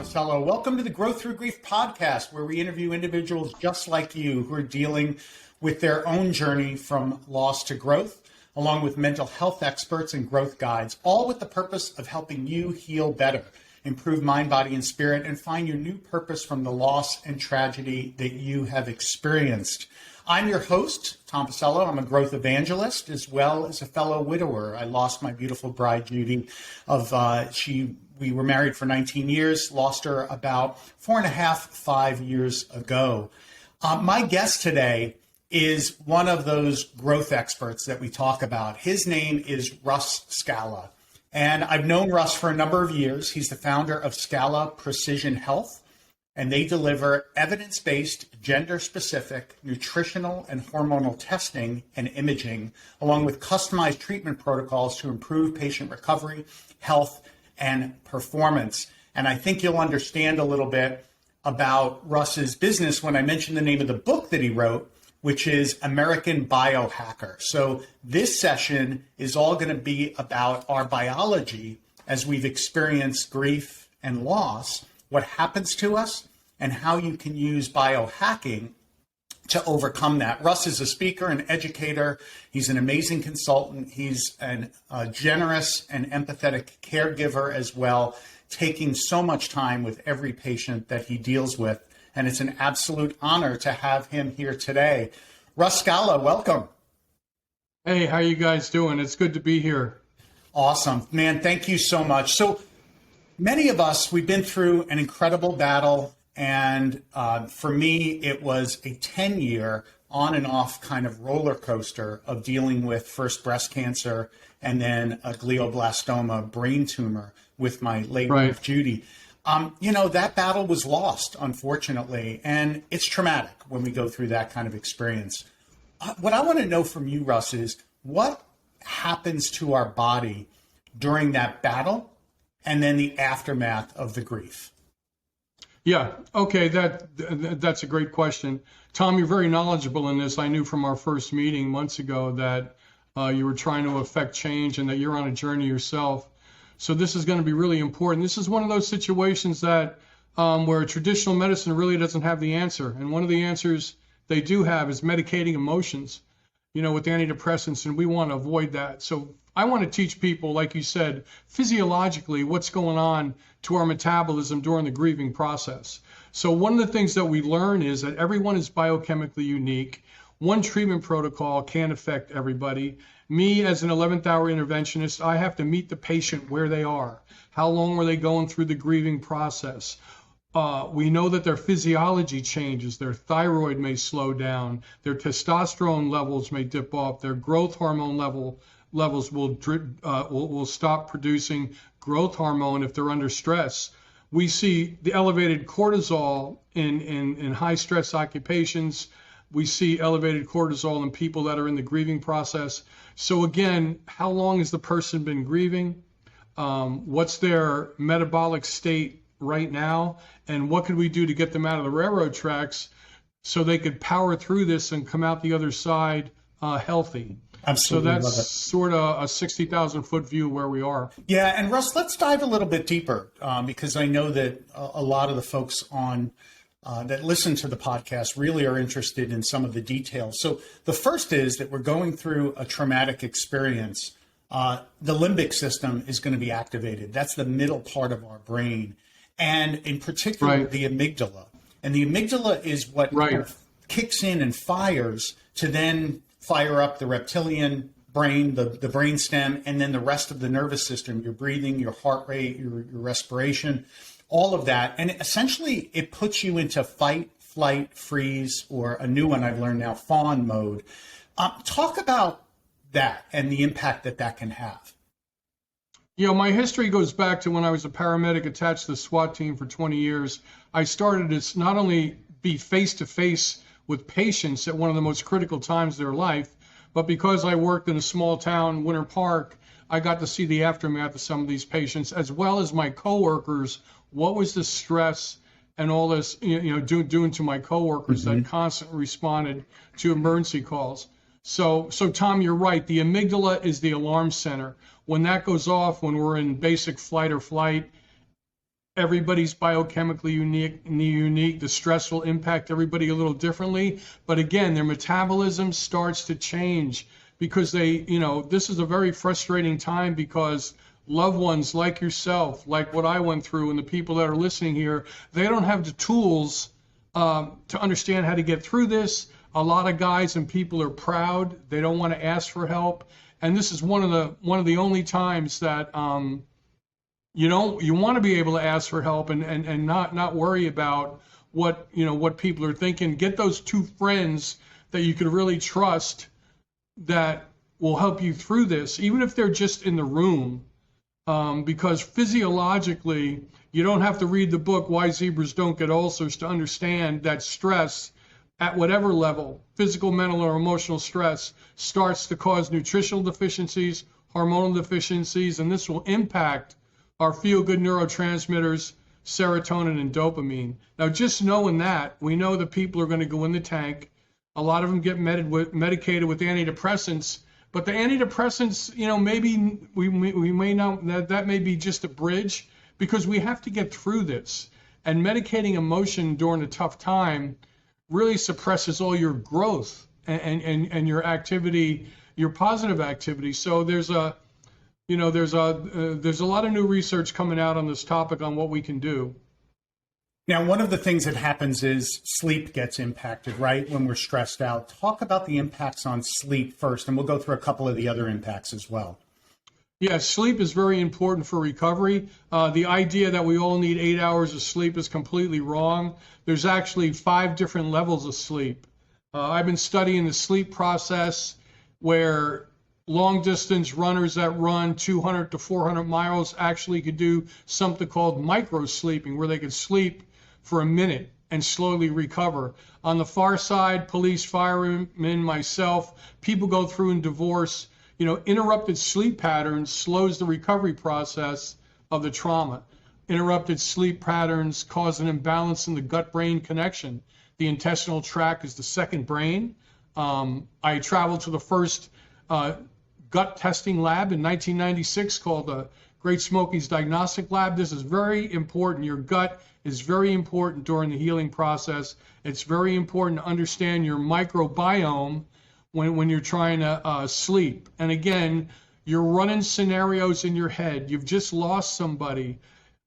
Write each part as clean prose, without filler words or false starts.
Tomasello. Welcome to the Growth Through Grief podcast, where we interview individuals just like you who are dealing with their own journey from loss to growth, along with mental health experts and growth guides, all with the purpose of helping you heal better, improve mind, body, and spirit, and find your new purpose from the loss and tragedy that you have experienced. I'm your host, Tom Pacello. I'm a growth evangelist as well as a fellow widower. I lost my beautiful bride, Judy. We were married for 19 years, lost her about 5 years ago. My guest today is one of those growth experts that we talk about. His name is Russ Scala. And I've known Russ for a number of years. He's the founder of Scala Precision Health, and they deliver evidence-based, gender-specific, nutritional and hormonal testing and imaging, along with customized treatment protocols to improve patient recovery, health, and performance. And I think you'll understand a little bit about Russ's business when I mention the name of the book that he wrote, which is American BioHacker. So this session is all going to be about our biology as we've experienced grief and loss, what happens to us, and how you can use biohacking to overcome that. Russ is a speaker and educator. He's an amazing consultant. He's a generous and empathetic caregiver as well, taking so much time with every patient that he deals with. And it's an absolute honor to have him here today. Russ Scala, welcome. Hey, how you guys doing? It's good to be here. Awesome. Man, thank you so much. So many of us, we've been through an incredible battle. And for me, it was a 10-year on and off kind of roller coaster of dealing with first breast cancer and then a glioblastoma brain tumor with my late wife, Judy. That battle was lost, unfortunately, and it's traumatic when we go through that kind of experience. What I want to know from you, Russ, is what happens to our body during that battle and then the aftermath of the grief? Yeah, okay, that's a great question. Tom, you're very knowledgeable in this. I knew from our first meeting months ago that you were trying to affect change and that you're on a journey yourself. So this is going to be really important. This is one of those situations that where traditional medicine really doesn't have the answer. And one of the answers they do have is medicating emotions, with antidepressants, and we want to avoid that. So I want to teach people, like you said, physiologically what's going on to our metabolism during the grieving process. So one of the things that we learn is that everyone is biochemically unique. One treatment protocol can't affect everybody. Me, as an 11th hour interventionist, I have to meet the patient where they are. How long were they going through the grieving process? We know that their physiology changes. Their thyroid may slow down. Their testosterone levels may dip off. Their growth hormone levels will stop producing growth hormone if they're under stress. We see the elevated cortisol in high stress occupations. We see elevated cortisol in people that are in the grieving process. So again, how long has the person been grieving? What's their metabolic state right now? And what could we do to get them out of the railroad tracks so they could power through this and come out the other side healthy? Absolutely. So that's sort of a 60,000 foot view where we are. Yeah. And Russ, let's dive a little bit deeper because I know that a lot of the folks on that listen to the podcast really are interested in some of the details. So the first is that we're going through a traumatic experience. The limbic system is going to be activated. That's the middle part of our brain. And in particular, the amygdala. And the amygdala is what kind of kicks in and fires to then fire up the reptilian brain, the brain stem, and then the rest of the nervous system, your breathing, your heart rate, your respiration, all of that. And essentially, it puts you into fight, flight, freeze, or a new one I've learned now, fawn mode. Talk about that and the impact that can have. My history goes back to when I was a paramedic attached to the SWAT team for 20 years. I started to not only be face-to-face with patients at one of the most critical times of their life, but because I worked in a small town, Winter Park, I got to see the aftermath of some of these patients, as well as my coworkers. What was the stress and all this, doing to my coworkers that constantly responded to emergency calls? So Tom, you're right. The amygdala is the alarm center. When that goes off, when we're in basic flight or flight, Everybody's biochemically unique. The stress will impact everybody a little differently. But again, their metabolism starts to change because this is a very frustrating time because loved ones like yourself, like what I went through, and the people that are listening here, they don't have the tools to understand how to get through this. A lot of guys and people are proud. They don't want to ask for help. And this is one of the only times that you want to be able to ask for help and not worry about what people are thinking. Get those two friends that you can really trust that will help you through this, even if they're just in the room, because physiologically, you don't have to read the book Why Zebras Don't Get Ulcers to understand that stress at whatever level, physical, mental, or emotional stress, starts to cause nutritional deficiencies, hormonal deficiencies, and this will impact our feel-good neurotransmitters, serotonin and dopamine. Now, just knowing that, we know that people are going to go in the tank. A lot of them get medicated with antidepressants, but the antidepressants, maybe we may not, that may be just a bridge because we have to get through this. And medicating emotion during a tough time really suppresses all your growth and your activity, your positive activity. So there's a lot of new research coming out on this topic on what we can do. Now, one of the things that happens is sleep gets impacted, right, when we're stressed out. Talk about the impacts on sleep first, and we'll go through a couple of the other impacts as well. Yeah, sleep is very important for recovery. The idea that we all need 8 hours of sleep is completely wrong. There's actually 5 different levels of sleep. I've been studying the sleep process where long distance runners that run 200 to 400 miles actually could do something called micro sleeping, where they could sleep for a minute and slowly recover. On the far side, police, firemen, myself, people go through and divorce. Interrupted sleep patterns slows the recovery process of the trauma. Interrupted sleep patterns cause an imbalance in the gut-brain connection. The intestinal tract is the second brain. I traveled to the first gut testing lab in 1996 called the Great Smokies Diagnostic Lab. This is very important. Your gut is very important during the healing process. It's very important to understand your microbiome when you're trying to sleep. And again, you're running scenarios in your head. You've just lost somebody.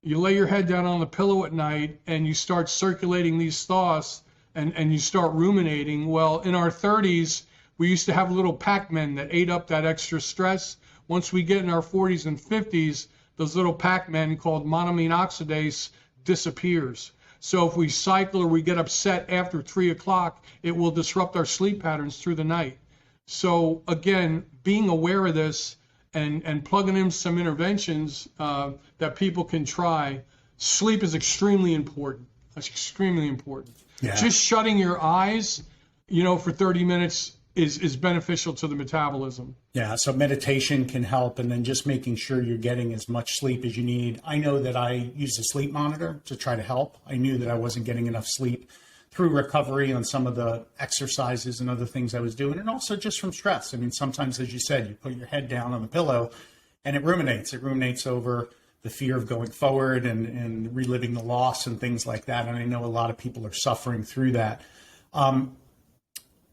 You lay your head down on the pillow at night and you start circulating these thoughts and you start ruminating. Well, in our 30s, we used to have little Pac-Men that ate up that extra stress. Once we get in our 40s and 50s, those little Pac-Men called monoamine oxidase disappears. So if we cycle or we get upset after 3 o'clock, it will disrupt our sleep patterns through the night. So again, being aware of this and plugging in some interventions that people can try, sleep is extremely important. It's extremely important. Yeah. Just shutting your eyes, for 30 minutes is beneficial to the metabolism. Yeah, so meditation can help, and then just making sure you're getting as much sleep as you need. I know that I used a sleep monitor to try to help. I knew that I wasn't getting enough sleep through recovery on some of the exercises and other things I was doing, and also just from stress. I mean, sometimes, as you said, you put your head down on the pillow and it ruminates. It ruminates over the fear of going forward and reliving the loss and things like that. And I know a lot of people are suffering through that.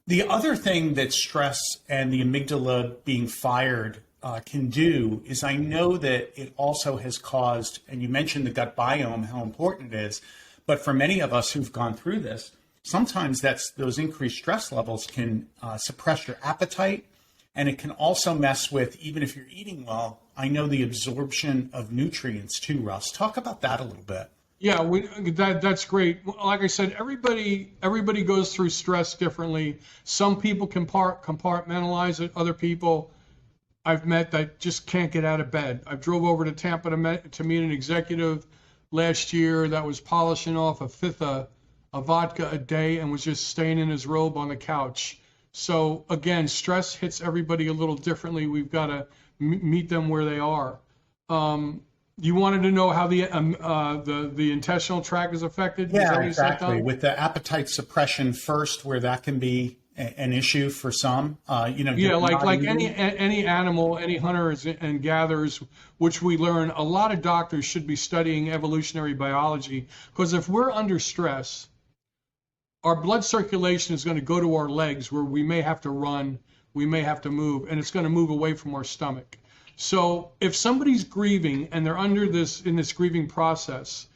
The other thing that stress and the amygdala being fired can do is, I know that it also has caused, and you mentioned the gut biome, how important it is, but for many of us who've gone through this, sometimes those increased stress levels can suppress your appetite, and it can also mess with, even if you're eating well, I know the absorption of nutrients too, Russ. Talk about that a little bit. Yeah, that's great. Like I said, everybody goes through stress differently. Some people can compartmentalize it. Other people I've met that just can't get out of bed. I drove over to Tampa to meet an executive last year that was polishing off a fifth of vodka a day and was just staying in his robe on the couch. So again, stress hits everybody a little differently. We've got to meet them where they are. You wanted to know how the intestinal tract is affected? Yeah, exactly. With the appetite suppression first, where that can be an issue for some. Yeah, like any animal, any hunters and gatherers, which we learn, a lot of doctors should be studying evolutionary biology, because if we're under stress, our blood circulation is going to go to our legs, where we may have to run, we may have to move, and it's going to move away from our stomach. So if somebody's grieving and they're in this grieving process,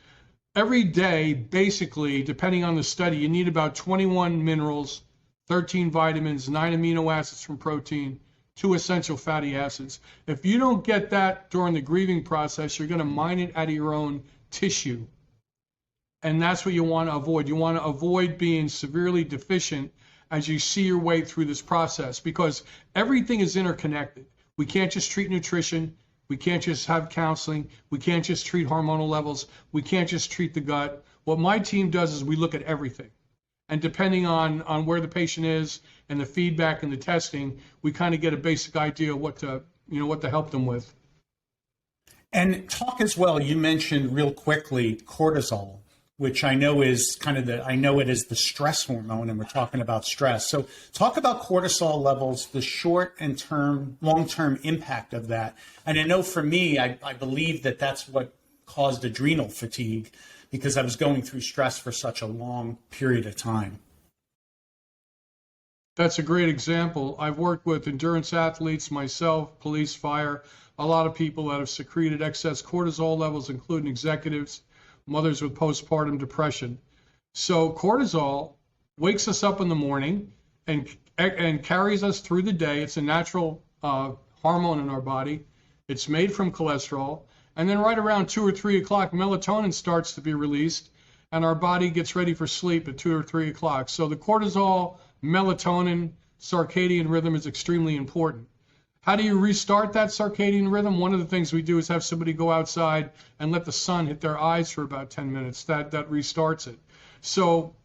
every day, basically, depending on the study, you need about 21 minerals, 13 vitamins, 9 amino acids from protein, 2 essential fatty acids. If you don't get that during the grieving process, you're going to mine it out of your own tissue. And that's what you want to avoid. You want to avoid being severely deficient as you see your way through this process, because everything is interconnected. We can't just treat nutrition. We can't just have counseling. We can't just treat hormonal levels. We can't just treat the gut. What my team does is we look at everything. And depending on where the patient is and the feedback and the testing, we kind of get a basic idea of what to help them with. And talk as well, you mentioned real quickly cortisol, which I know is I know it is the stress hormone, and we're talking about stress. So talk about cortisol levels, the short and long-term impact of that. And I know for me, I believe that that's what caused adrenal fatigue, because I was going through stress for such a long period of time. That's a great example. I've worked with endurance athletes, myself, police, fire, a lot of people that have secreted excess cortisol levels, including executives, mothers with postpartum depression. So cortisol wakes us up in the morning and carries us through the day. It's a natural hormone in our body. It's made from cholesterol. And then right around 2 or 3 o'clock, melatonin starts to be released, and our body gets ready for sleep at 2 or 3 o'clock. So the cortisol, melatonin, circadian rhythm is extremely important. How do you restart that circadian rhythm? One of the things we do is have somebody go outside and let the sun hit their eyes for about 10 minutes. That restarts it. So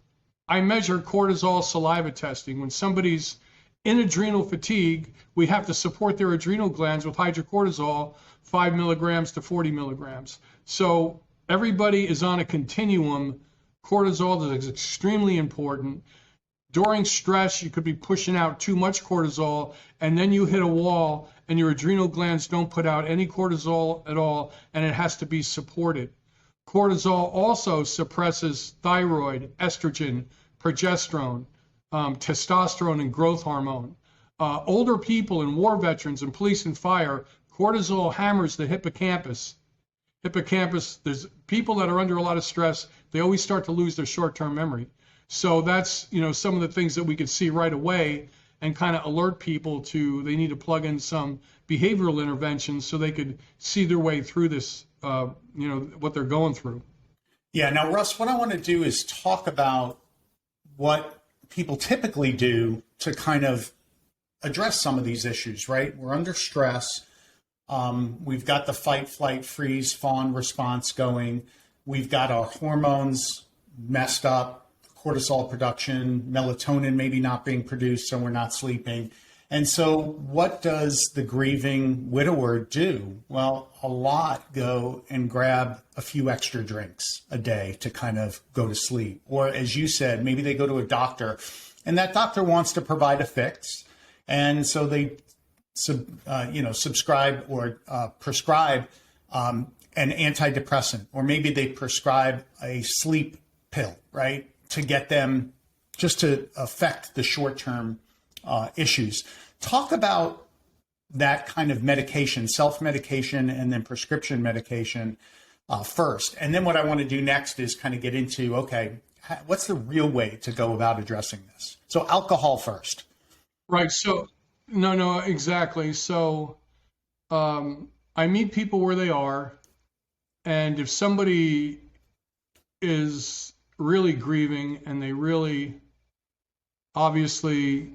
I measure cortisol saliva testing. When somebody's in adrenal fatigue, we have to support their adrenal glands with hydrocortisol, 5 milligrams to 40 milligrams. So everybody is on a continuum. Cortisol is extremely important. During stress, you could be pushing out too much cortisol, and then you hit a wall and your adrenal glands don't put out any cortisol at all, and it has to be supported. Cortisol also suppresses thyroid, estrogen, progesterone, testosterone, and growth hormone. Older people and war veterans and police and fire, cortisol hammers the hippocampus. There's people that are under a lot of stress, they always start to lose their short-term memory. So that's, some of the things that we could see right away and kind of alert people to, they need to plug in some behavioral interventions so they could see their way through this, what they're going through. Yeah. Now, Russ, what I want to do is talk about what people typically do to kind of address some of these issues, right? We're under stress. We've got the fight, flight, freeze, fawn response going. We've got our hormones messed up, cortisol production, melatonin maybe not being produced, so we're not sleeping. And so what does the grieving widower do? Well, a lot go and grab a few extra drinks a day to kind of go to sleep. Or as you said, maybe they go to a doctor and that doctor wants to provide a fix. And so they subscribe or prescribe an antidepressant, or maybe they prescribe a sleep pill, right, to get them just to affect the short-term issues. Talk about that kind of medication, self-medication, and then prescription medication first. And then what I want to do next is kind of get into, okay, what's the real way to go about addressing this? So alcohol first. Right. So, no, exactly. So I meet people where they are. And if somebody is really grieving and they really, obviously,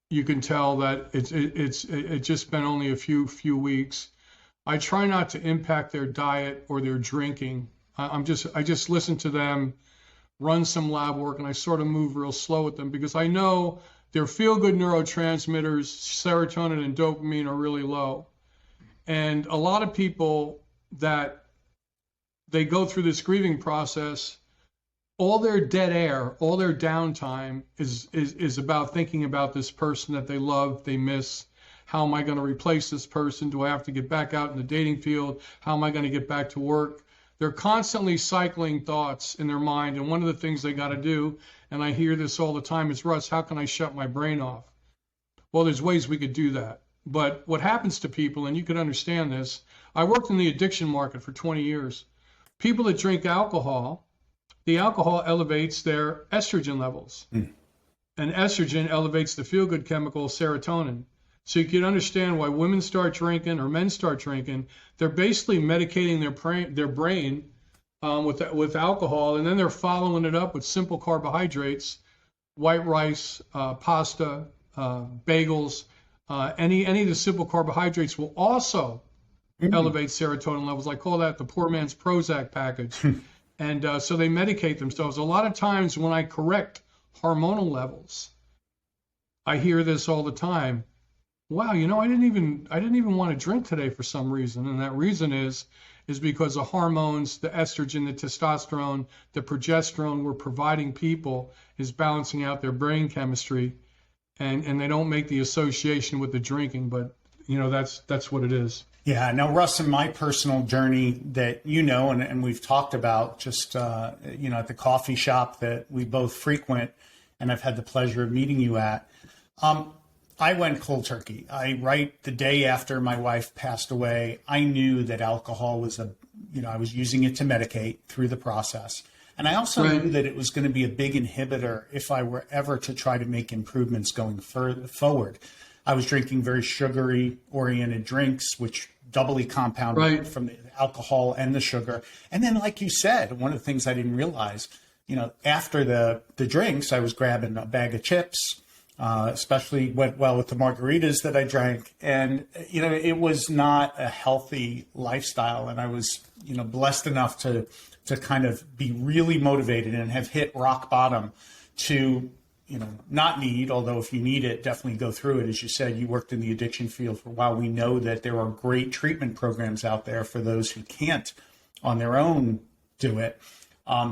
you can tell that it's just been only a few weeks. I try not to impact their diet or their drinking. I just listen to them, run some lab work, and I sort of move real slow with them because I know their feel-good neurotransmitters, serotonin and dopamine, are really low. And a lot of people that they go through this grieving process, all their dead air, all their downtime is about thinking about this person that they love, they miss. How am I going to replace this person? Do I have to get back out in the dating field? How am I going to get back to work? They're constantly cycling thoughts in their mind. And one of the things they got to do, and I hear this all the time, is, Russ, how can I shut my brain off? Well, there's ways we could do that. But what happens to people, and you could understand this, I worked in the addiction market for 20 years. People that drink alcohol, the alcohol elevates their estrogen levels. And estrogen elevates the feel-good chemical serotonin. So you can understand why women start drinking or men start drinking. They're basically medicating their brain with alcohol, and then they're following it up with simple carbohydrates, white rice, pasta, bagels. Any of the simple carbohydrates will also elevate serotonin levels. I call that the poor man's Prozac package. And so they medicate themselves. A lot of times when I correct hormonal levels, I hear this all the time. Wow, I didn't even want to drink today for some reason. And that reason is because the hormones, the estrogen, the testosterone, the progesterone we're providing people is balancing out their brain chemistry. And they don't make the association with the drinking, but that's what it is. Yeah. Now, Russ, in my personal journey that and we've talked about just at the coffee shop that we both frequent, and I've had the pleasure of meeting you at, I went cold turkey. Right the day after my wife passed away, I knew that alcohol was I was using it to medicate through the process. And I also knew that it was going to be a big inhibitor if I were ever to try to make improvements going forward. I was drinking very sugary oriented drinks, which doubly compounded from the alcohol and the sugar. And then, like you said, one of the things I didn't realize, after the drinks, I was grabbing a bag of chips, especially went well with the margaritas that I drank. And, it was not a healthy lifestyle. And I was, blessed enough to kind of be really motivated and have hit rock bottom to, not need, although if you need it, definitely go through it. As you said, you worked in the addiction field for a while. We know that there are great treatment programs out there for those who can't on their own do it.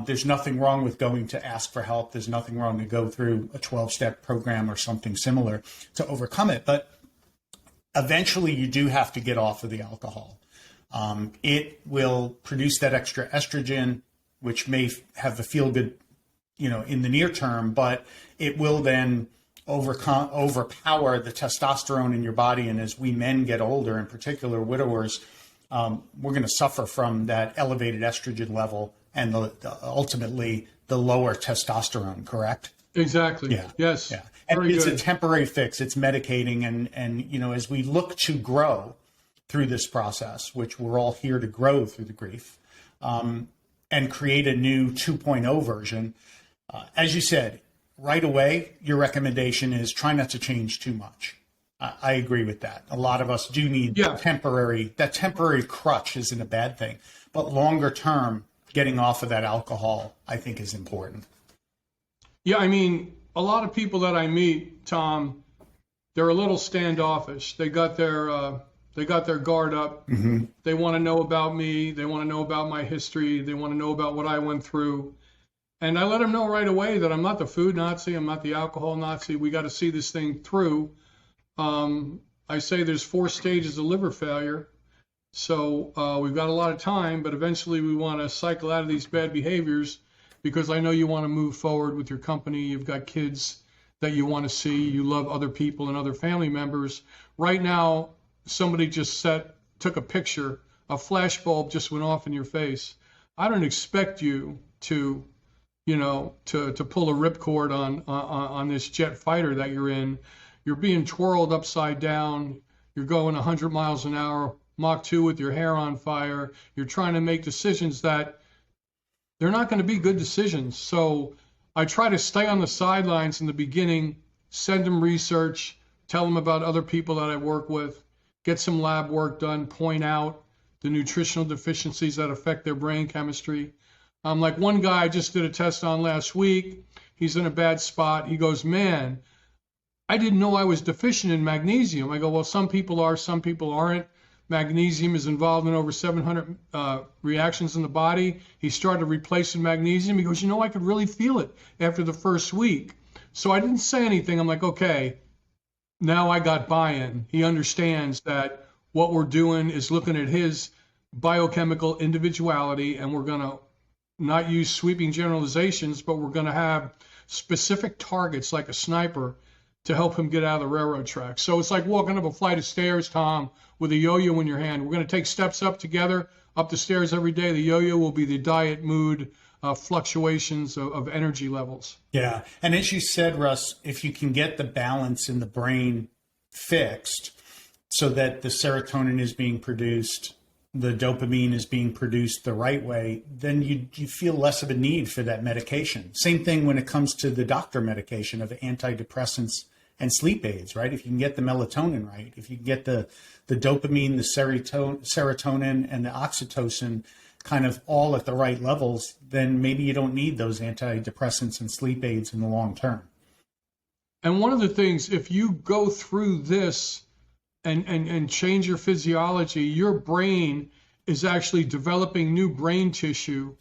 There's nothing wrong with going to ask for help. There's nothing wrong to go through a 12-step program or something similar to overcome it. But eventually you do have to get off of the alcohol. It will produce that extra estrogen, which may have a feel good, in the near term, but it will then overpower the testosterone in your body. And as we men get older, in particular widowers, we're going to suffer from that elevated estrogen level and ultimately the lower testosterone, correct? Exactly. Yeah. Yes. Yeah. And Very it's good. a temporary fix. It's medicating. And as we look to grow through this process, which we're all here to grow through the grief, and create a new 2.0 version, as you said, right away, your recommendation is try not to change too much. I agree with that. A lot of us do need that temporary crutch isn't a bad thing, but longer term, getting off of that alcohol, I think, is important. Yeah, I mean, a lot of people that I meet, Tom, they're a little standoffish. They got their guard up. Mm-hmm. They want to know about me. They want to know about my history. They want to know about what I went through. And I let them know right away that I'm not the food Nazi. I'm not the alcohol Nazi. We got to see this thing through. I say there's 4 stages of liver failure. So we've got a lot of time, but eventually we want to cycle out of these bad behaviors because I know you want to move forward with your company. You've got kids that you want to see. You love other people and other family members. Right now, somebody just took a picture. A flashbulb just went off in your face. I don't expect you to pull a ripcord on this jet fighter that you're in. You're being twirled upside down. You're going 100 miles an hour, Mach 2 with your hair on fire. You're trying to make decisions that they're not going to be good decisions. So I try to stay on the sidelines in the beginning, send them research, tell them about other people that I work with, get some lab work done, point out the nutritional deficiencies that affect their brain chemistry. Like one guy I just did a test on last week. He's in a bad spot. He goes, man, I didn't know I was deficient in magnesium. I go, well, some people are, some people aren't. Magnesium is involved in over 700 reactions in the body. He started replacing magnesium. He goes, I could really feel it after the first week. So I didn't say anything. I'm like, okay, now I got buy-in. He understands that what we're doing is looking at his biochemical individuality, and we're going to not use sweeping generalizations, but we're going to have specific targets like a sniper to help him get out of the railroad tracks. So it's like walking up a flight of stairs, Tom, with a yo-yo in your hand. We're going to take steps up together, up the stairs every day. The yo-yo will be the diet, mood, fluctuations of energy levels. Yeah. And as you said, Russ, if you can get the balance in the brain fixed so that the serotonin is being produced, the dopamine is being produced the right way, then you feel less of a need for that medication. Same thing when it comes to the doctor medication of antidepressants and sleep aids, right? If you can get the melatonin right, if you can get the dopamine, the serotonin, and the oxytocin kind of all at the right levels, then maybe you don't need those antidepressants and sleep aids in the long term. And one of the things, if you go through this and change your physiology, your brain is actually developing new brain tissue.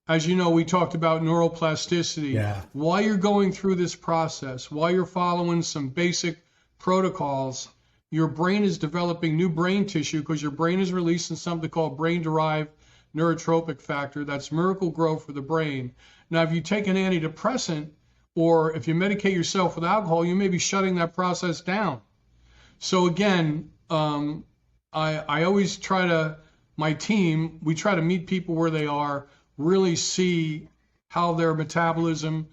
As you know, we talked about neuroplasticity. Yeah. While you're going through this process, while you're following some basic protocols, your brain is developing new brain tissue because your brain is releasing something called brain-derived neurotropic factor. That's miracle growth for the brain. Now, if you take an antidepressant or if you medicate yourself with alcohol, you may be shutting that process down. So again, I always my team, we try to meet people where they are, really see how their metabolism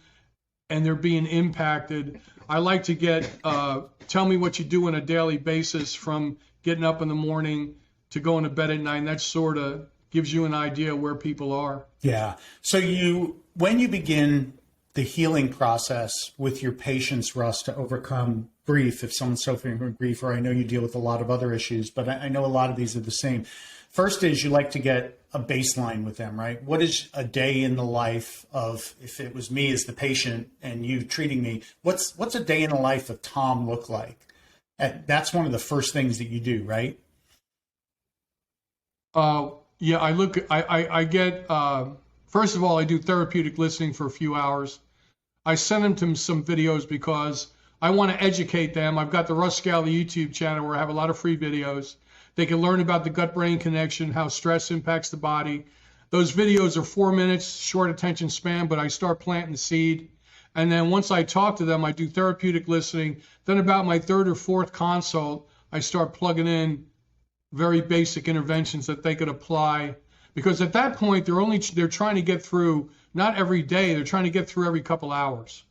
and they're being impacted. I like to get, tell me what you do on a daily basis from getting up in the morning to going to bed at night. And that sort of gives you an idea where people are. Yeah. So when you begin the healing process with your patients, Russ, to overcome grief, if someone's suffering from grief, or I know you deal with a lot of other issues, but I know a lot of these are the same. First is you like to get a baseline with them, right? What is a day in the life of, if it was me as the patient and you treating me, what's a day in the life of Tom look like? That's one of the first things that you do, right? Yeah, I get, first of all, I do therapeutic listening for a few hours. I send them to some videos because I want to educate them. I've got the Russ Scala YouTube channel where I have a lot of free videos. They can learn about the gut-brain connection, how stress impacts the body. Those videos are 4 minutes, short attention span, but I start planting the seed. And then once I talk to them, I do therapeutic listening. Then about my third or fourth consult, I start plugging in very basic interventions that they could apply. Because at that point, they're trying to get through, not every day, they're trying to get through every couple hours.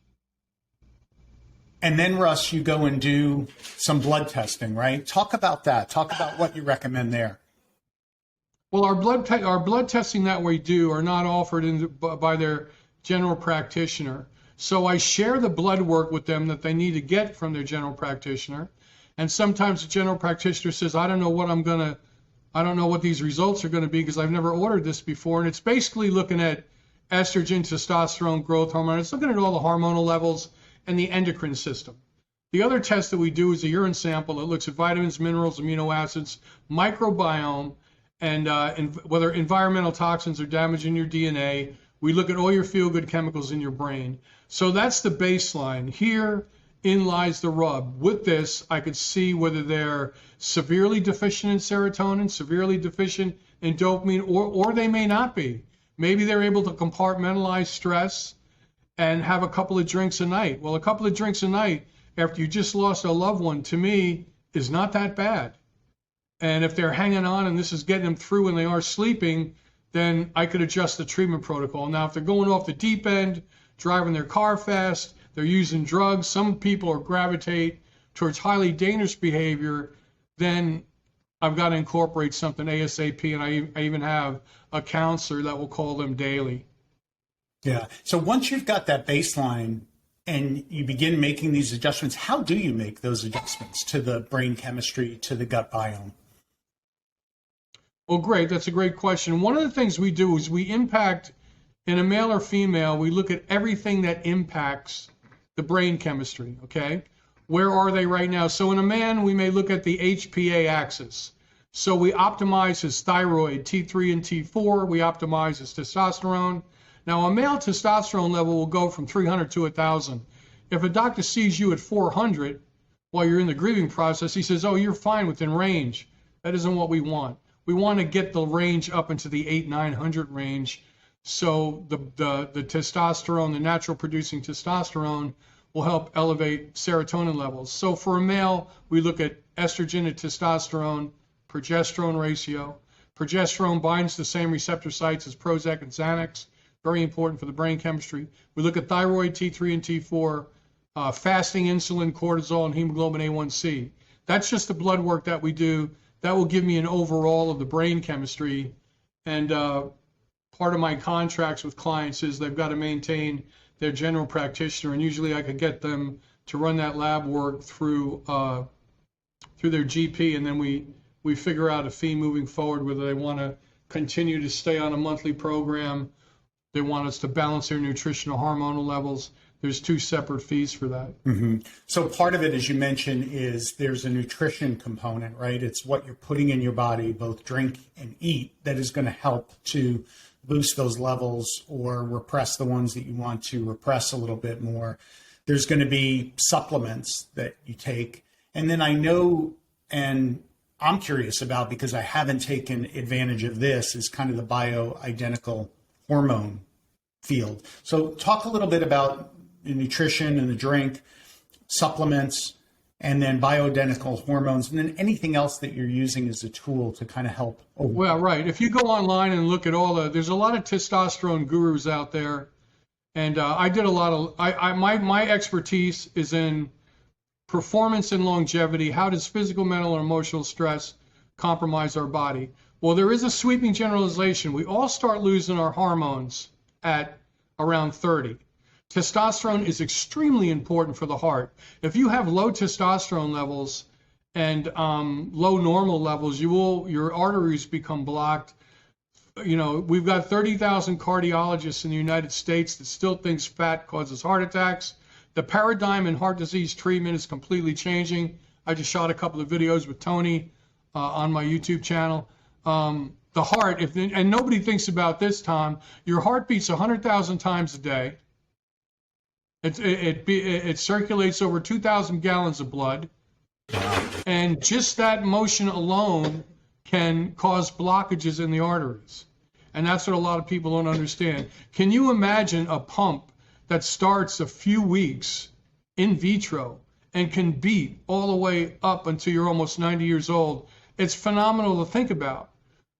And then, Russ, you go and do some blood testing, right? Talk about that. Talk about what you recommend there. Well, our blood testing that we do are not offered by their general practitioner. So I share the blood work with them that they need to get from their general practitioner. And sometimes the general practitioner says, I don't know what these results are going to be because I've never ordered this before. And it's basically looking at estrogen, testosterone, growth hormone. It's looking at all the hormonal levels and the endocrine system. The other test that we do is a urine sample that looks at vitamins, minerals, amino acids, microbiome, and whether environmental toxins are damaging your DNA. We look at all your feel-good chemicals in your brain. So that's the baseline. Herein lies the rub. With this, I could see whether they're severely deficient in serotonin, severely deficient in dopamine, or they may not be. Maybe they're able to compartmentalize stress and have a couple of drinks a night. Well, a couple of drinks a night after you just lost a loved one, to me, is not that bad. And if they're hanging on and this is getting them through and they are sleeping, then I could adjust the treatment protocol. Now, if they're going off the deep end, driving their car fast, they're using drugs, some people gravitate towards highly dangerous behavior, then I've got to incorporate something ASAP, and I even have a counselor that will call them daily. Yeah. So once you've got that baseline and you begin making these adjustments, how do you make those adjustments to the brain chemistry, to the gut biome? Well, great. That's a great question. One of the things we do is we impact, in a male or female, we look at everything that impacts the brain chemistry, okay? Where are they right now? So in a man, we may look at the HPA axis. So we optimize his thyroid, T3 and T4. We optimize his testosterone. Now, a male testosterone level will go from 300 to 1,000. If a doctor sees you at 400 while you're in the grieving process, he says, oh, you're fine within range. That isn't what we want. We want to get the range up into the 800-900 range. So the testosterone, the natural producing testosterone, will help elevate serotonin levels. So for a male, we look at estrogen to testosterone, progesterone ratio. Progesterone binds the same receptor sites as Prozac and Xanax, very important for the brain chemistry. We look at thyroid, T3 and T4, fasting insulin, cortisol, and hemoglobin A1C. That's just the blood work that we do. That will give me an overall of the brain chemistry. And part of my contracts with clients is they've got to maintain their general practitioner, and usually I could get them to run that lab work through their GP, and then we figure out a fee moving forward, whether they want to continue to stay on a monthly program, they want us to balance their nutritional hormonal levels. There's two separate fees for that. Mm-hmm. So part of it, as you mentioned, is there's a nutrition component, right? It's what you're putting in your body, both drink and eat, that is going to help to boost those levels or repress the ones that you want to repress a little bit more. There's going to be supplements that you take. And then I know, and I'm curious about, because I haven't taken advantage of this, is kind of the bioidentical hormone field. So talk a little bit about the nutrition and the drink, supplements, and then bioidentical hormones, and then anything else that you're using as a tool to kind of help. Well, right. If you go online and look at there's a lot of testosterone gurus out there. And I did a lot of, my expertise is in performance and longevity. How does physical, mental, or emotional stress compromise our body? Well, there is a sweeping generalization. We all start losing our hormones at around 30. Testosterone is extremely important for the heart. If you have low testosterone levels and low normal levels, your arteries become blocked. You know, we've got 30,000 cardiologists in the United States that still thinks fat causes heart attacks. The paradigm in heart disease treatment is completely changing. I just shot a couple of videos with Tony on my YouTube channel. The heart, and nobody thinks about this, Tom, your heart beats 100,000 times a day. It circulates over 2,000 gallons of blood. And just that motion alone can cause blockages in the arteries. And that's what a lot of people don't understand. Can you imagine a pump that starts a few weeks in vitro and can beat all the way up until you're almost 90 years old? It's phenomenal to think about.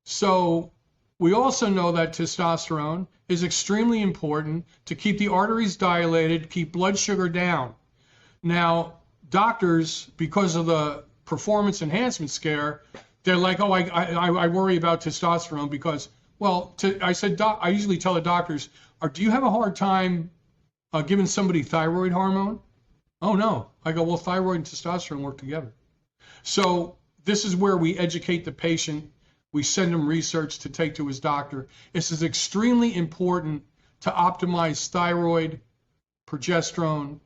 So we also know that testosterone is extremely important to keep the arteries dilated, keep blood sugar down. Now, doctors, because of the performance enhancement scare, they're like, oh, I worry about testosterone because, well, I usually tell the doctors, do you have a hard time giving somebody thyroid hormone? Oh, no. I go, well, thyroid and testosterone work together. So this is where we educate the patient. We send him research to take to his doctor. This is extremely important to optimize thyroid, progesterone,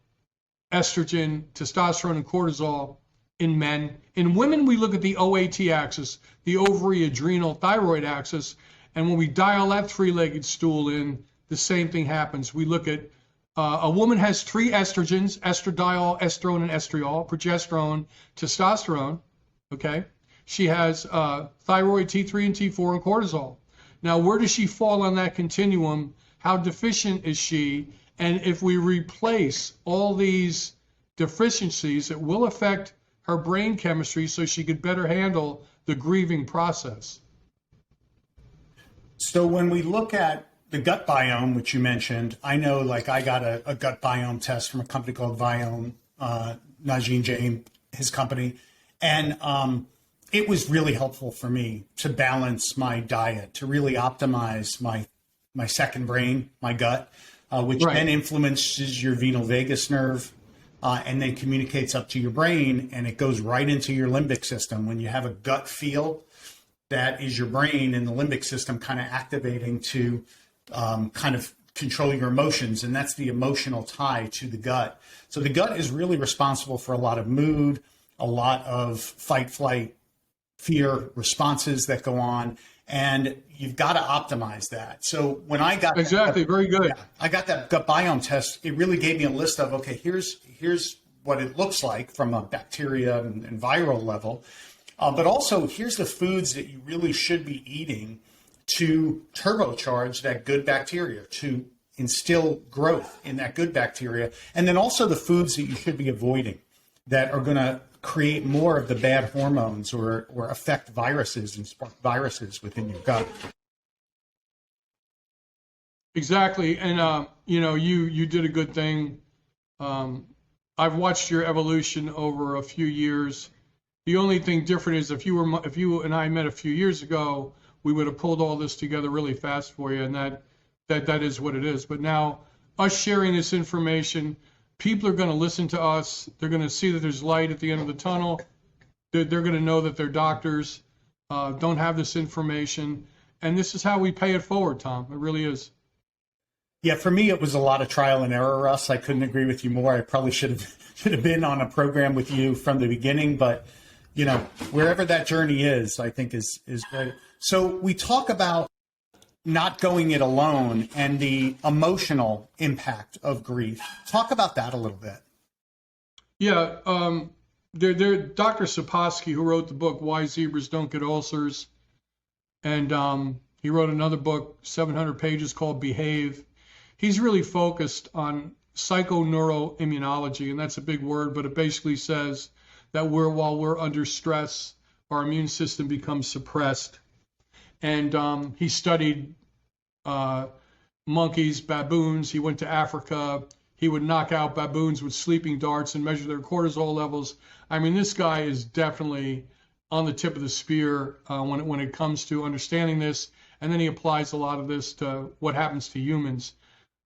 estrogen, testosterone, and cortisol in men. In women, we look at the OAT axis, the ovary, adrenal, thyroid axis, and when we dial that three-legged stool in, the same thing happens. We look at a woman has three estrogens: estradiol, estrone, and estriol, progesterone, testosterone. Okay. She has thyroid, T3 and T4, and cortisol. Now, where does she fall on that continuum? How deficient is she? And if we replace all these deficiencies, it will affect her brain chemistry so she could better handle the grieving process. So when we look at the gut biome, which you mentioned, I know, like, I got a gut biome test from a company called Biome, Najim Jain, his company. And it was really helpful for me to balance my diet, to really optimize my second brain, my gut, which Right. then influences your venal vagus nerve and then communicates up to your brain, and it goes right into your limbic system. When you have a gut feel, that is your brain and the limbic system kind of activating to kind of control your emotions, and that's the emotional tie to the gut. So the gut is really responsible for a lot of mood, a lot of fight, flight, fear responses that go on, and you've got to optimize that. So when I got exactly, very good. I got that gut biome test, it really gave me a list of, okay, here's what it looks like from a bacteria and viral level, but also here's the foods that you really should be eating to turbocharge that good bacteria, to instill growth in that good bacteria, and then also the foods that you should be avoiding that are going to create more of the bad hormones or affect viruses and spark viruses within your gut. Exactly, and you did a good thing. I've watched your evolution over a few years. The only thing different is if you and I met a few years ago, we would have pulled all this together really fast for you, and that is what it is. But now, us sharing this information, people are going to listen to us. They're going to see that there's light at the end of the tunnel. They're going to know that their doctors don't have this information, and this is how we pay it forward, Tom. It really is. Yeah, for me, it was a lot of trial and error, Russ. I couldn't agree with you more. I probably should have been on a program with you from the beginning, but wherever that journey is, I think is great. So we talk about not going it alone and the emotional impact of grief. Talk about that a little bit. Yeah, Dr. Sapolsky, who wrote the book Why Zebras Don't Get Ulcers, and he wrote another book, 700 pages, called Behave. He's really focused on psychoneuroimmunology, and that's a big word, but it basically says that while we're under stress, our immune system becomes suppressed. And he studied monkeys, baboons. He went to Africa. He would knock out baboons with sleeping darts and measure their cortisol levels. I mean, this guy is definitely on the tip of the spear when it comes to understanding this. And then he applies a lot of this to what happens to humans.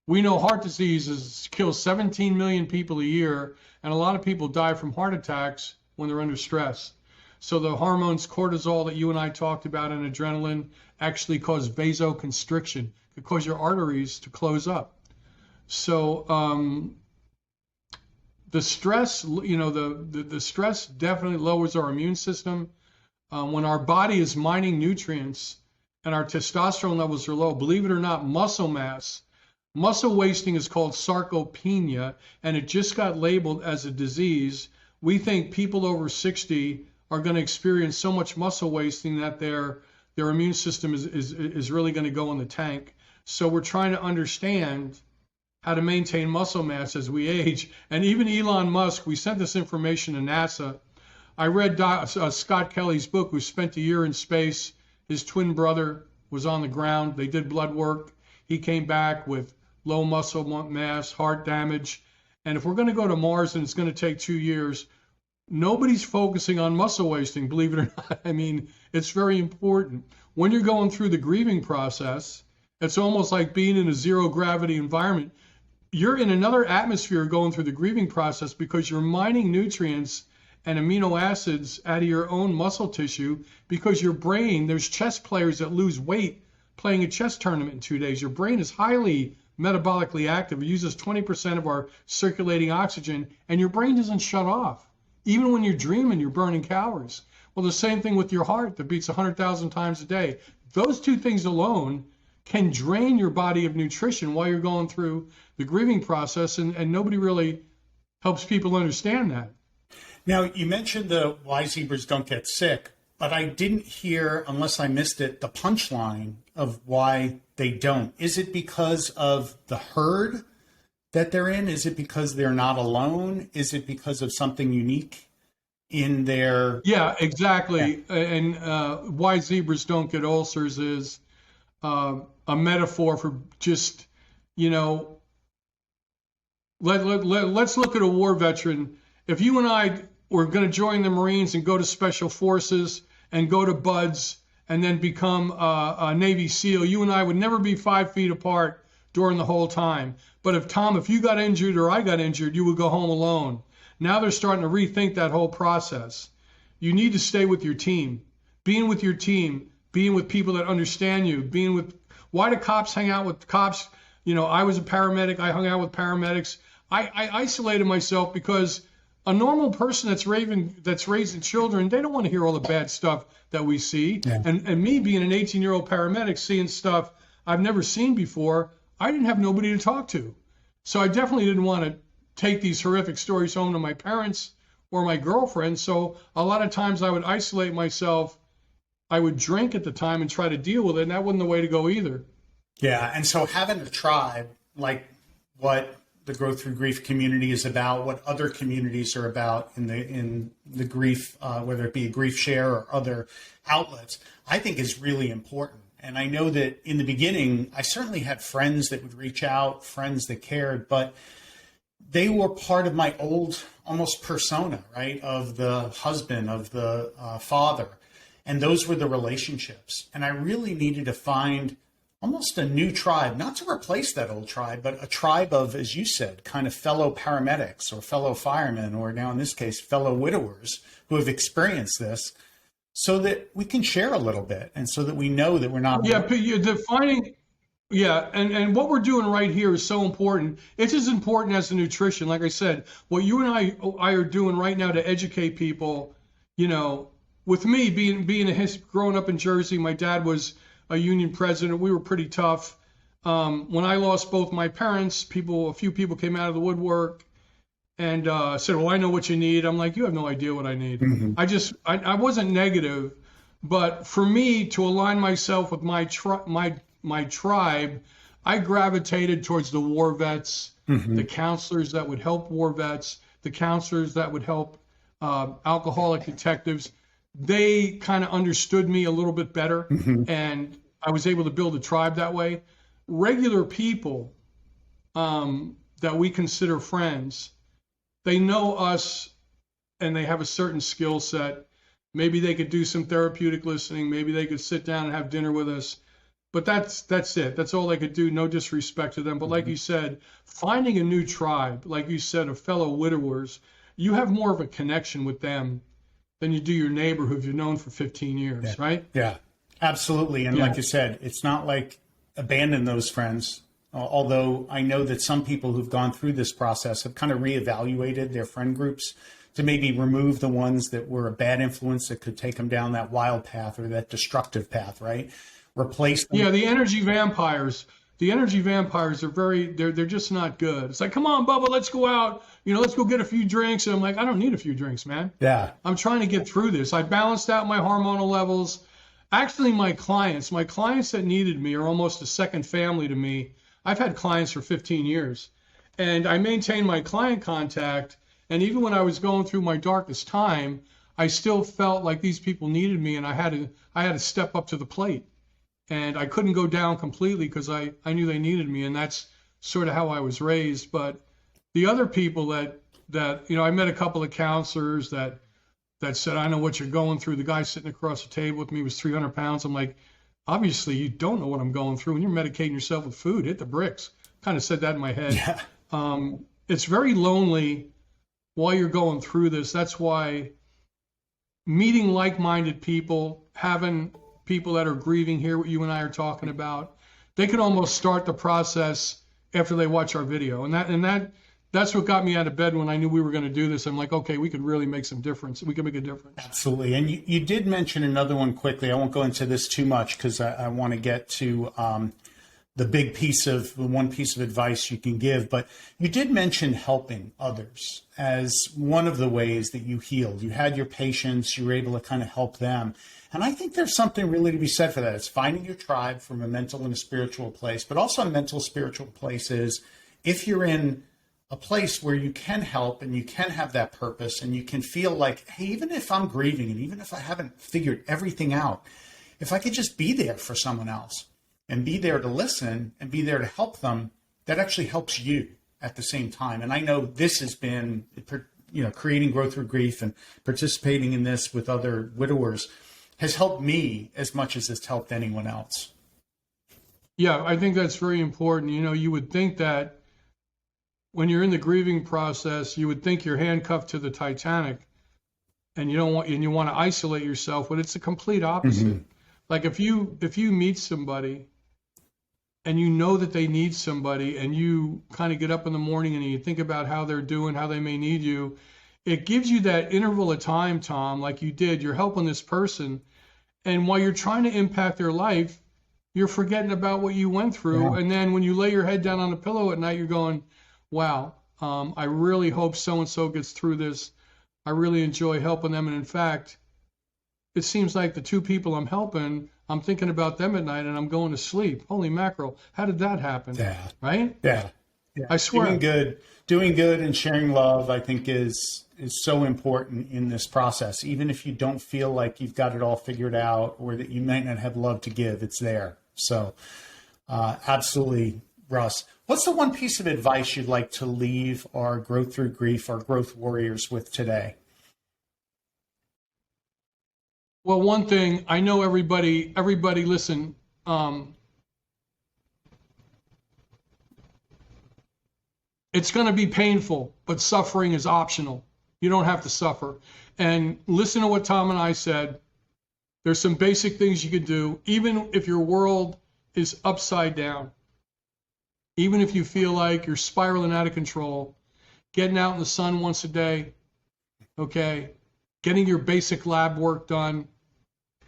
We know heart disease kills 17 million people a year, and a lot of people die from heart attacks when they're under stress. So the hormones, cortisol that you and I talked about, and adrenaline, actually cause vasoconstriction. It causes your arteries to close up. So the stress, the stress definitely lowers our immune system. When our body is mining nutrients and our testosterone levels are low, believe it or not, muscle wasting is called sarcopenia, and it just got labeled as a disease. We think people over 60 are going to experience so much muscle wasting that their immune system is really going to go in the tank. So we're trying to understand how to maintain muscle mass as we age. And even Elon Musk, we sent this information to NASA. I read Scott Kelly's book, who spent a year in space. His twin brother was on the ground. They did blood work. He came back with low muscle mass, heart damage. And if we're going to go to Mars, and it's going to take 2 years, nobody's focusing on muscle wasting, believe it or not. I mean, it's very important. When you're going through the grieving process, it's almost like being in a zero gravity environment. You're in another atmosphere going through the grieving process because you're mining nutrients and amino acids out of your own muscle tissue, because your brain, there's chess players that lose weight playing a chess tournament in 2 days. Your brain is highly metabolically active. It uses 20% of our circulating oxygen, and your brain doesn't shut off. Even when you're dreaming, you're burning calories. Well, the same thing with your heart that beats 100,000 times a day. Those two things alone can drain your body of nutrition while you're going through the grieving process, and nobody really helps people understand that. Now, you mentioned the why zebras don't get sick, but I didn't hear, unless I missed it, the punchline of why they don't. Is it because of the herd that they're in? Is it because they're not alone? Is it because of something unique in their... Yeah, exactly. Yeah. And why zebras don't get ulcers is a metaphor for just, let's look at a war veteran. If you and I were going to join the Marines and go to Special Forces and go to BUDS and then become a Navy SEAL, you and I would never be 5 feet apart during the whole time. But if you got injured or I got injured, you would go home alone. Now they're starting to rethink that whole process. You need to stay with your team. Being with your team, being with people that understand you, why do cops hang out with cops? I was a paramedic. I hung out with paramedics. I isolated myself because A normal person that's raising children, they don't want to hear all the bad stuff that we see. Yeah. And me being an 18-year-old paramedic, seeing stuff I've never seen before, I didn't have nobody to talk to. So I definitely didn't want to take these horrific stories home to my parents or my girlfriend. So a lot of times I would isolate myself. I would drink at the time and try to deal with it, and that wasn't the way to go either. Yeah, and so having a tribe, like what the Growth Through Grief community is about, what other communities are about in the grief, whether it be a grief share or other outlets, I think is really important. And I know that in the beginning, I certainly had friends that would reach out, friends that cared, but they were part of my old almost persona, right? Of the husband, of the father. And those were the relationships. And I really needed to find almost a new tribe, not to replace that old tribe, but a tribe of, as you said, kind of fellow paramedics or fellow firemen, or now in this case, fellow widowers who have experienced this, so that we can share a little bit and so that we know that we're not. Yeah, but you're defining, and what we're doing right here is so important. It's as important as the nutrition. Like I said, what you and I are doing right now to educate people, with me growing up in Jersey, my dad was a union president. We were pretty tough. When I lost both my parents, a few people came out of the woodwork and said, well, I know what you need. I'm like, you have no idea what I need. Mm-hmm. I wasn't negative, but for me to align myself with my tribe, I gravitated towards the war vets, mm-hmm. the counselors that would help war vets, the counselors that would help alcoholic detectives. They kind of understood me a little bit better, mm-hmm. and I was able to build a tribe that way. Regular people that we consider friends, they know us and they have a certain skill set. Maybe they could do some therapeutic listening. Maybe they could sit down and have dinner with us. But that's it. That's all they could do. No disrespect to them. But like you said, finding a new tribe, like you said, of fellow widowers, you have more of a connection with them than you do your neighbor who you've known for 15 years, yeah. right? Yeah, absolutely. And like you said, it's not like abandon those friends. Although I know that some people who've gone through this process have kind of reevaluated their friend groups to maybe remove the ones that were a bad influence that could take them down that wild path or that destructive path, right? Replace them. Yeah, the energy vampires. The energy vampires are they're just not good. It's like, come on, Bubba, let's go out. Let's go get a few drinks. And I'm like, I don't need a few drinks, man. Yeah. I'm trying to get through this. I balanced out my hormonal levels. Actually, my clients that needed me are almost a second family to me. I've had clients for 15 years, and I maintained my client contact. And even when I was going through my darkest time, I still felt like these people needed me, and I had to step up to the plate. And I couldn't go down completely because I knew they needed me, and that's sort of how I was raised. But the other people that I met a couple of counselors that said, I know what you're going through. The guy sitting across the table with me was 300 pounds. I'm like, obviously you don't know what I'm going through, and you're medicating yourself with food. Hit the bricks. Kind of said that in my head. Yeah. It's very lonely while you're going through this. That's why meeting like-minded people, having people that are grieving, hear what you and I are talking about, they can almost start the process after they watch our video. And that's what got me out of bed when I knew we were going to do this. I'm like, okay, we could really make some difference. We can make a difference. Absolutely. And you did mention another one quickly. I won't go into this too much because I want to get to the one piece of advice you can give. But you did mention helping others as one of the ways that you healed. You had your patients, you were able to kind of help them. And I think there's something really to be said for that. It's finding your tribe from a mental and a spiritual place, but also a mental spiritual place is if you're in a place where you can help and you can have that purpose and you can feel like, hey, even if I'm grieving and even if I haven't figured everything out, if I could just be there for someone else and be there to listen and be there to help them, that actually helps you at the same time. And I know this has been, creating Growth Through Grief and participating in this with other widowers has helped me as much as it's helped anyone else. Yeah, I think that's very important. You would think that when you're in the grieving process, you would think you're handcuffed to the Titanic and you want to isolate yourself, but it's the complete opposite. Mm-hmm. Like if you meet somebody and you know that they need somebody and you kind of get up in the morning and you think about how they're doing, how they may need you, it gives you that interval of time, Tom, like you did. You're helping this person. And while you're trying to impact their life, you're forgetting about what you went through. Yeah. And then when you lay your head down on the pillow at night, you're going, wow, I really hope so-and-so gets through this. I really enjoy helping them. And in fact, it seems like the two people I'm helping, I'm thinking about them at night and I'm going to sleep. Holy mackerel. How did that happen? Yeah. Right? Yeah. I swear. Doing good and sharing love, I think is so important in this process. Even if you don't feel like you've got it all figured out or that you might not have love to give, it's there. So absolutely, Russ. What's the one piece of advice you'd like to leave our Growth Through Grief, our growth warriors with today? Well, one thing, I know everybody, listen, it's going to be painful, but suffering is optional. You don't have to suffer. And listen to what Tom and I said. There's some basic things you could do, even if your world is upside down. Even if you feel like you're spiraling out of control, getting out in the sun once a day, okay? Getting your basic lab work done,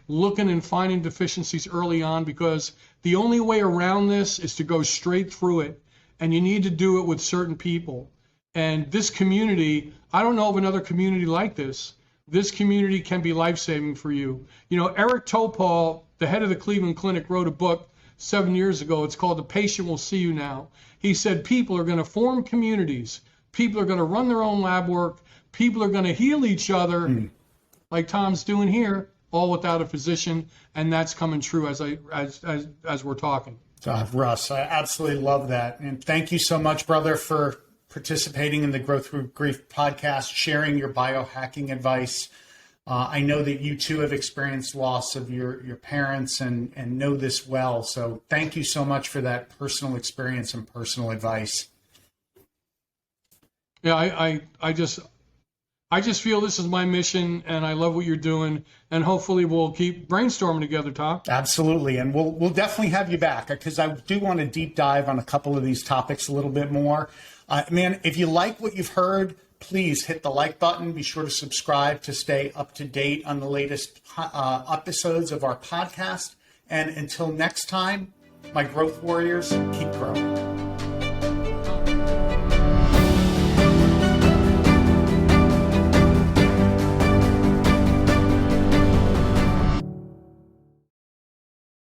looking and finding deficiencies early on, because the only way around this is to go straight through it. And you need to do it with certain people. And this community, I don't know of another community like this. This community can be life-saving for you. You know, Eric Topol, the head of the Cleveland Clinic, wrote a book 7 years ago. It's called The Patient Will See You Now. He said people are going to form communities. People are going to run their own lab work. People are going to heal each other, like Tom's doing here, all without a physician. And that's coming true as we're talking. Russ, I absolutely love that. And thank you so much, brother, for participating in the Growth Through Grief podcast, sharing your biohacking advice. I know that you too have experienced loss of your parents and know this well. So thank you so much for that personal experience and personal advice. Yeah, I just feel this is my mission, and I love what you're doing, and hopefully we'll keep brainstorming together, Tom. Absolutely, and we'll definitely have you back, because I do want to deep dive on a couple of these topics a little bit more. Man, if you like what you've heard, please hit the like button. Be sure to subscribe to stay up to date on the latest episodes of our podcast. And until next time, my growth warriors, keep growing.